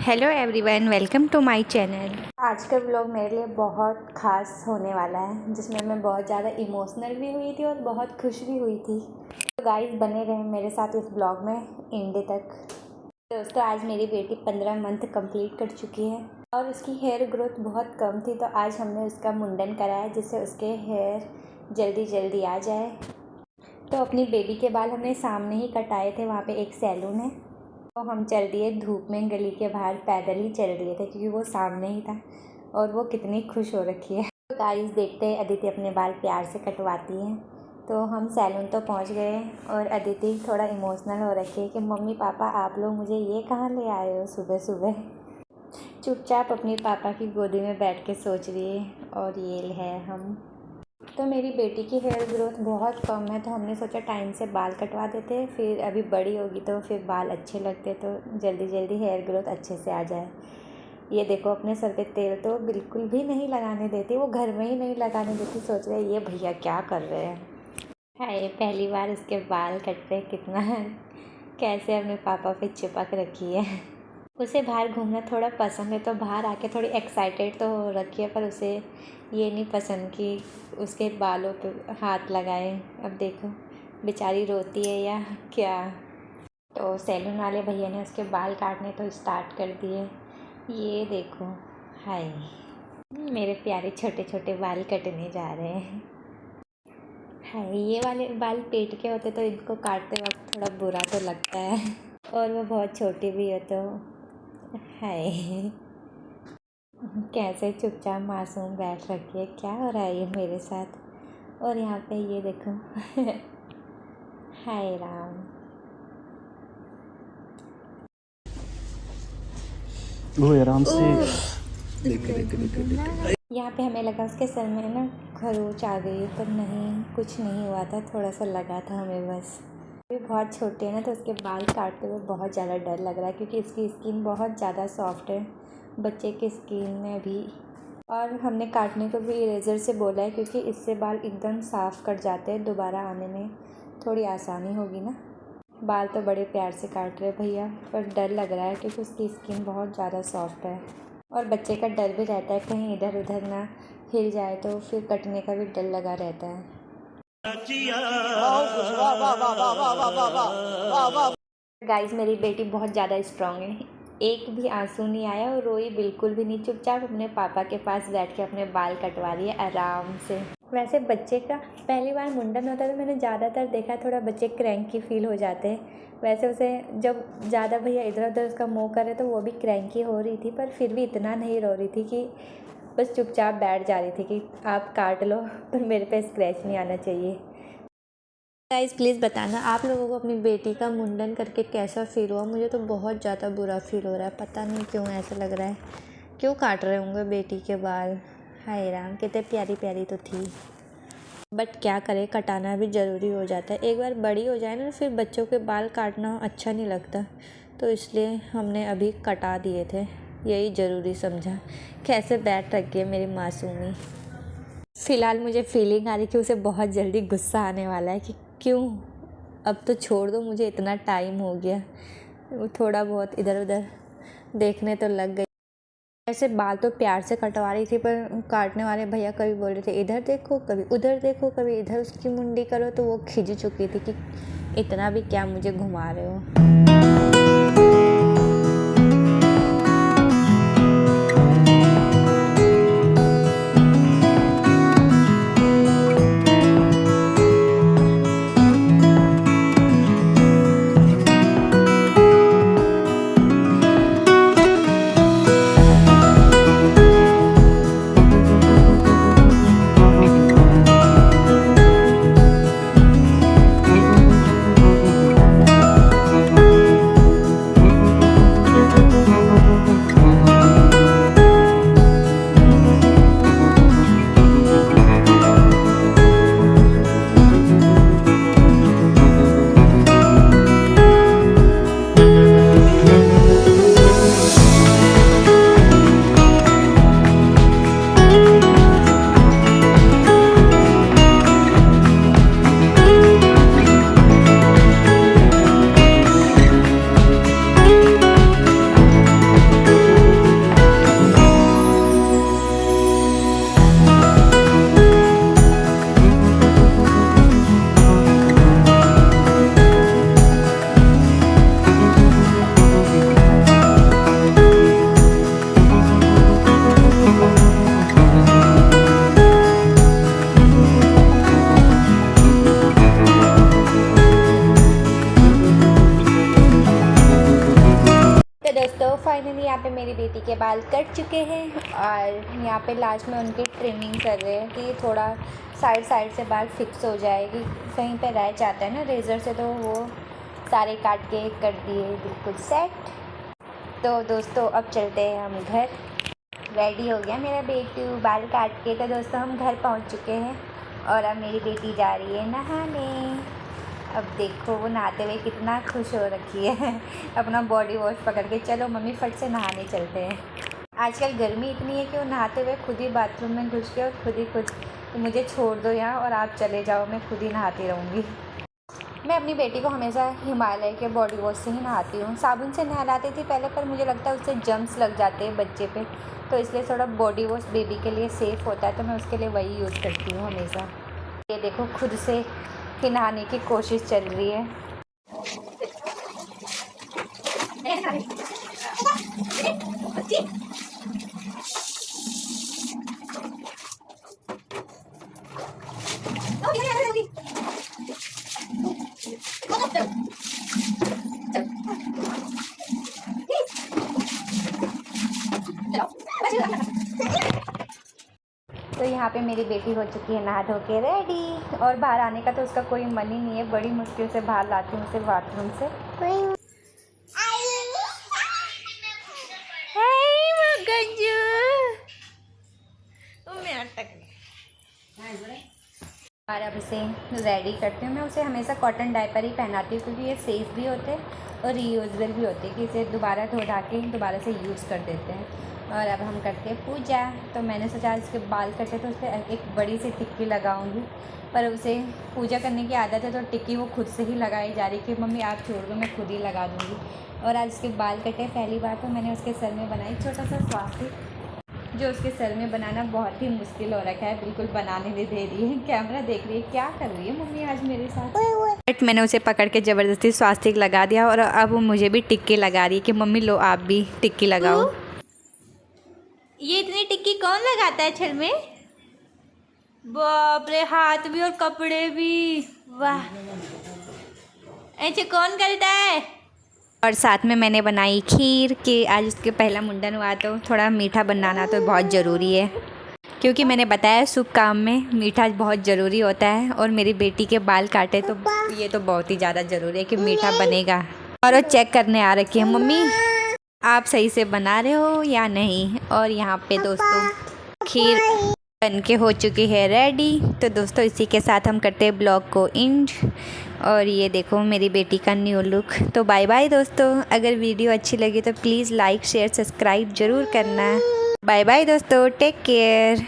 Hello everyone, welcome to my channel. आज का vlog मेरे लिए बहुत ख़ास होने वाला है, जिसमें मैं बहुत ज़्यादा इमोशनल भी हुई थी और बहुत खुश भी हुई थी। तो गाइस बने रहें मेरे साथ इस व्लॉग में एंड तक। दोस्तों, आज मेरी बेटी 15 मंथ कंप्लीट कर चुकी है और उसकी हेयर ग्रोथ बहुत कम थी, तो आज हमने उसका मुंडन कराया जिससे उसके हेयर जल्दी आ जाए। तो अपनी बेबी के बाल हमने सामने ही कटाए थे, वहाँ पे एक सैलून है, तो हम चल दिए धूप में गली के बाहर, पैदल ही चल दिए थे क्योंकि वो सामने ही था और वो कितनी खुश हो रखी है। तो गाइस देखते हैं अदिति अपने बाल प्यार से कटवाती हैं। तो हम सैलून तो पहुंच गए और अदिति थोड़ा इमोशनल हो रखी है कि मम्मी पापा आप लोग मुझे ये कहाँ ले आए हो सुबह सुबह। चुपचाप अपनी पापा की गोदी में बैठ के सोच रही है और ये है हम। तो मेरी बेटी की हेयर ग्रोथ बहुत कम है, तो हमने सोचा टाइम से बाल कटवा देते, फिर अभी बड़ी होगी तो फिर बाल अच्छे लगते तो जल्दी हेयर ग्रोथ अच्छे से आ जाए। ये देखो अपने सर पे तेल तो बिल्कुल भी नहीं लगाने देती, वो घर में ही नहीं लगाने देती। सोच रहे ये भैया क्या कर रहे हैं। हाय, पहली बार उसके बाल कट रहे, कितना कैसे अपने पापा पे चिपक रखी है। उसे बाहर घूमना थोड़ा पसंद है, तो बाहर आके थोड़ी एक्साइटेड तो हो रखी है, पर उसे ये नहीं पसंद कि उसके बालों पे हाथ लगाए। अब देखो बेचारी रोती है या क्या। तो सैलून वाले भैया ने उसके बाल काटने तो स्टार्ट कर दिए। ये देखो, हाय मेरे प्यारे छोटे छोटे बाल कटने जा रहे हैं। हाय, ये वाले बाल पेट के होते तो इनको काटते वक्त थोड़ा बुरा तो लगता है, और वो बहुत छोटी भी हो तो हाय। कैसे चुपचाप मासूम बैठ रखी है, क्या हो रहा है ये मेरे साथ। और यहाँ पे ये देखो हाय राम। वो आराम से देख। यहाँ पे हमें लगा उसके सर में ना खरोच आ गई है, पर नहीं, कुछ नहीं हुआ था, थोड़ा सा लगा था हमें बस। अभी बहुत छोटे हैं ना, तो उसके बाल काटते हुए बहुत ज़्यादा डर लग रहा है क्योंकि इसकी स्किन बहुत ज़्यादा सॉफ्ट है बच्चे की स्किन में भी। और हमने काटने को भी इरेज़र से बोला है क्योंकि इससे बाल एकदम साफ़ कट जाते हैं, दोबारा आने में थोड़ी आसानी होगी ना। बाल तो बड़े प्यार से काट रहे भैया, पर डर लग रहा है क्योंकि उसकी स्किन बहुत ज़्यादा सॉफ्ट है और बच्चे का डर भी रहता है कहीं इधर उधर ना हिल जाए, तो फिर कटने का भी डर लगा रहता है। गाइस मेरी बेटी बहुत ज़्यादा स्ट्रांग है, एक भी आंसू नहीं आया और रोई बिल्कुल भी नहीं, चुपचाप अपने पापा के पास बैठ के अपने बाल कटवा रही है आराम से। वैसे बच्चे का पहली बार मुंडन होता है तो मैंने ज़्यादातर देखा थोड़ा बच्चे क्रैंकी फील हो जाते हैं। वैसे उसे जब ज़्यादा भैया इधर उधर उसका मुँह करे तो वो भी क्रैंकी हो रही थी, पर फिर भी इतना नहीं रो रही थी कि बस चुपचाप बैठ जा रही थी कि आप काट लो पर मेरे पे स्क्रैच नहीं आना चाहिए। गाइस प्लीज़ बताना आप लोगों को अपनी बेटी का मुंडन करके कैसा फील हुआ। मुझे तो बहुत ज़्यादा बुरा फील हो रहा है, पता नहीं क्यों ऐसा लग रहा है। क्यों काट रहे होंगे बेटी के बाल। हाय राम, कितने प्यारी प्यारी तो थी, बट क्या करें, कटाना भी ज़रूरी हो जाता है। एक बार बड़ी हो जाए ना फिर बच्चों के बाल काटना अच्छा नहीं लगता, तो इसलिए हमने अभी कटा दिए थे, यही ज़रूरी समझा। कैसे बैठ रखी है मेरी मासूमी। फ़िलहाल मुझे फीलिंग आ रही कि उसे बहुत जल्दी गुस्सा आने वाला है कि क्यों, अब तो छोड़ दो, मुझे इतना टाइम हो गया। वो थोड़ा बहुत इधर उधर देखने तो लग गई। ऐसे बाल तो प्यार से कटवा रही थी, पर काटने वाले भैया कभी बोल रहे थे इधर देखो, कभी उधर देखो, कभी इधर उसकी मुंडी करो, तो वो खिंच चुकी थी कि इतना भी क्या मुझे घुमा रहे हो। बाल कट चुके हैं और यहाँ पे लास्ट में उनकी ट्रिमिंग कर रहे हैं कि थोड़ा साइड से बाल फिक्स हो जाएगी। कहीं पे रह जाता है ना रेज़र से, तो वो सारे काट के कर दिए बिल्कुल सेट। तो दोस्तों अब चलते हैं हम घर। रेडी हो गया मेरा बेटू बाल काट के। तो दोस्तों हम घर पहुँच चुके हैं और अब मेरी बेटी जा रही है नहाने। अब देखो वो नहाते हुए कितना खुश हो रखी है अपना बॉडी वॉश पकड़ के। चलो मम्मी फट से नहाने चलते हैं। आजकल गर्मी इतनी है कि वो नहाते हुए खुद ही बाथरूम में घुस के और खुद तो मुझे छोड़ दो यहाँ और आप चले जाओ, मैं खुद ही नहाती रहूँगी। मैं अपनी बेटी को हमेशा हिमालय के बॉडी वॉश से ही नहाती हूँ। साबुन से नहलाती थी पहले, पर मुझे लगता है उससे जम्स लग जाते हैं बच्चे पे, तो इसलिए थोड़ा बॉडी वॉश बेबी के लिए सेफ़ होता है, तो मैं उसके लिए वही यूज़ करती हूँ हमेशा। ये देखो खुद से ही नहाने की कोशिश चल रही है। तो यहाँ पे मेरी बेटी हो चुकी है नहा धो के रेडी, और बाहर आने का तो उसका कोई मन ही नहीं है। बड़ी मुश्किल से बाहर लाती हूँ उसे बाथरूम से। और अब उसे रेडी करती हूँ। मैं उसे हमेशा कॉटन डायपर ही पहनाती हूँ क्योंकि ये सेफ़ भी होते हैं और रीयूजेबल भी होते हैं कि इसे दोबारा धो धा के दोबारा से यूज़ कर देते हैं। और अब हम करते हैं पूजा। तो मैंने सोचा इसके बाल कटे तो उस पर एक बड़ी सी टिक्की लगाऊंगी, पर उसे पूजा करने की आदत है तो टिक्की वो खुद से ही लगाई जा रही कि मम्मी आप छोड़ दो मैं खुद ही लगा दूँगी। और आज उसके बाल कटे पहली बार, तो मैंने उसके सर में बनाई छोटा सा स्वास्तिक, जो उसके सर में बनाना बहुत ही मुश्किल हो रखा है। बिल्कुल बनाने नहीं दे रही है, कैमरा देख रही है क्या कर रही है मम्मी आज मेरे साथ। बट मैंने उसे पकड़ के ज़बरदस्ती स्वास्तिक लगा दिया और अब वो मुझे भी टिक्की लगा रही है कि मम्मी लो आप भी टिक्की लगाओ। ये इतनी टिक्की कौन लगाता है छल में? बाप रे, हाथ भी और कपड़े भी, वाह ऐसे कौन करता है। और साथ में मैंने बनाई खीर कि आज उसके पहला मुंडन हुआ तो थोड़ा मीठा बनाना तो बहुत ज़रूरी है, क्योंकि मैंने बताया शुभ काम में मीठा बहुत ज़रूरी होता है। और मेरी बेटी के बाल काटे तो ये तो बहुत ही ज़्यादा ज़रूरी है कि मीठा बनेगा। और वो चेक करने आ रखी है मम्मी आप सही से बना रहे हो या नहीं। और यहाँ पे दोस्तों खीर बन के हो चुकी है रेडी। तो दोस्तों इसी के साथ हम करते हैं ब्लॉग को एंड। और ये देखो मेरी बेटी का न्यू लुक। तो बाय बाय दोस्तों, अगर वीडियो अच्छी लगी तो प्लीज़ लाइक शेयर सब्सक्राइब ज़रूर करना। बाय बाय दोस्तों, टेक केयर।